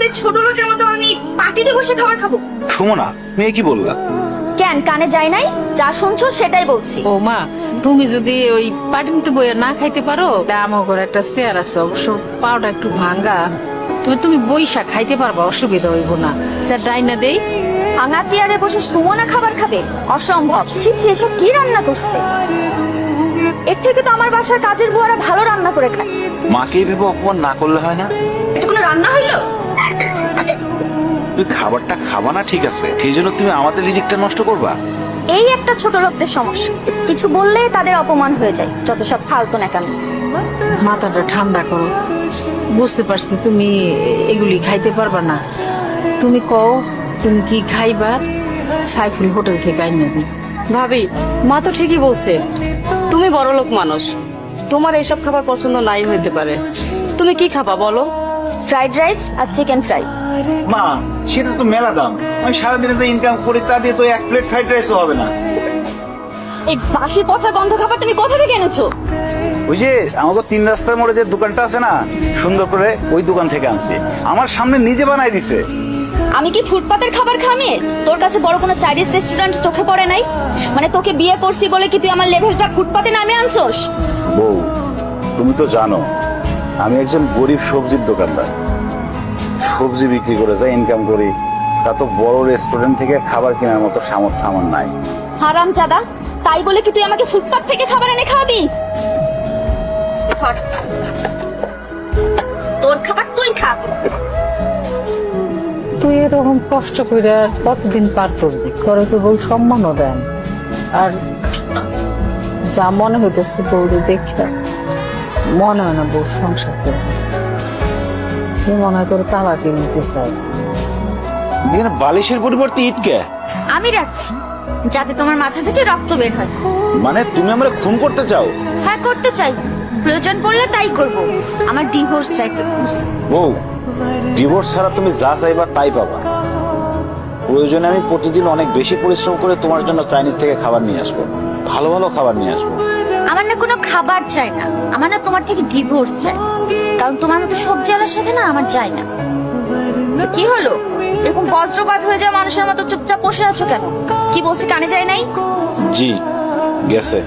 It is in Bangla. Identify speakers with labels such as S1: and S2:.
S1: আমাদের ছোট লোকের মতো আমি পার্টিতে বসে খাবার খাবো?
S2: সুমনা, মেয়ে কি বললা?
S1: কেন কানে যায় নাই? যা শুনছো সেটাই বলছি।
S3: ও মা, তুমি যদি ওই পাটিতে বইয়া না খাইতে পারো, আমার ঘরে একটা চেয়ার আছে, অবশ্য পাওটা একটু ভাঙ্গা, তুমি বইসা খাইতে পারবা, অসুবিধা হইব না। স্যার ডাইনা দেই।
S1: ভাঙা চেয়ারে বসে সুমনা খাবার খাবে? অসম্ভব। ছি ছি, এসব কি রান্না করছে? এর থেকে তো আমার বাসার কাজের বুয়ারা ভালো রান্না করে খায়।
S2: মাকে ভেবে অপমান না করলে হয় না?
S1: এটা কোনো রান্না হইলো?
S2: তুই খাবারটা খাবা না ঠিক আছে, সেই জন্য তুমি আমাদের রিজিকটা নষ্ট করবা?
S1: এই একটা ছোট লোকদের সমস্যা, কিছু বললে তাদের অপমান হয়ে যায়। যত সব ফালতু ন্যাকামি।
S3: মাথাটা ঠান্ডা করো, বুঝতে পারছি তুমি এগুলি খাইতে পারবা না। তুমি কও তুমি কি খাইবা, সাইফুল হোটেল থেকে আইনা দিই।
S4: ভাবি, মা তো ঠিকই বলছে, তুমি বড়লোক মানুষ, তোমার এইসব খাবার পছন্দ নাই হইতে পারে। তুমি কি খাবা বলো?
S1: ফ্রাইড রাইস আর চিকেন ফ্রাই।
S2: মা, সেটা তো মেলা দাম। আমি সারাদিনে যে ইনকাম করি তা দিয়ে তো এক প্লেট ফ্রাইড রাইসও হবে না।
S1: এই বাসি পচা গন্ধ খাবার তুমি কোথা থেকে এনেছো?
S2: ওই যে আমাকে 3 রাস্তার মোড়ে যে দোকানটা আছে না, সুন্দর করে ওই দোকান থেকে আনছি। আমার সামনে নিজে বানাই দিছে।
S1: আমি কি ফুটপাতের খাবার খামে? তোর কাছে বড় কোনো চাইনিজ রেস্টুরেন্ট চোখে পড়ে নাই? মানে তোকে বিয়ে করছি বলে কি তুই আমার লেভেলটা ফুটপাতে নামে আনছোস?
S2: বউ, তুমি তো জানো আমি একজন গরিব সবজির দোকানদার। সবজি বিক্রি করে যা ইনকাম করি, তা তো বড় রেস্টুরেন্ট থেকে খাবার কেনার মতো সামর্থ্য আমার নাই।
S1: হারাম জাদা, তাই বলে কি তুই আমাকে ফুটপাত থেকে খাবার এনে খাওয়াবি? ধর, তোর খাবার তুই খা।
S3: তুই এরকম কষ্ট করে আর কতদিন পার করবি? তোরা তো বউ সম্মানও দেন, আর যা মনে হইতেছে বউরে দেখে মনে হয় না বউ সংসার করবে। মনে হয় তোর তালাকে নিতে চাই।
S2: এখানে বালিশের পরিবর্তে ইট কে?
S1: আমি রাখছি যাতে তোমার মাথা ফেটে রক্ত বের হয়।
S2: মানে তুমি আমরা খুন করতে চাও?
S1: হ্যাঁ, করতে চাই, প্রয়োজন পড়লে তাই করব। আমার ডিভোর্স চাই।
S2: বউ, ডিভোর্স ছাড়া তুমি যা চাইবা তাই পাবা। প্রয়োজনে আমি প্রতিদিন অনেক বেশি পরিশ্রম করে তোমার জন্য চাইনিজ থেকে খাবার নিয়ে আসবো, ভালো ভালো খাবার নিয়ে আসবো।
S1: আমার না কোনো খাবার চাই না, আমার না তোমার থেকে ডিভোর্স চাই। কারণ তোমার মতো সবজিওয়ালার সাথে না আমার যায় না। কি হলো? এরকম বজ্রপাত হয়ে যায় মানুষের মতো চুপচাপ বসে আছো কেন? কি বলছি কানে যায় নাই?
S2: জি, গেছে।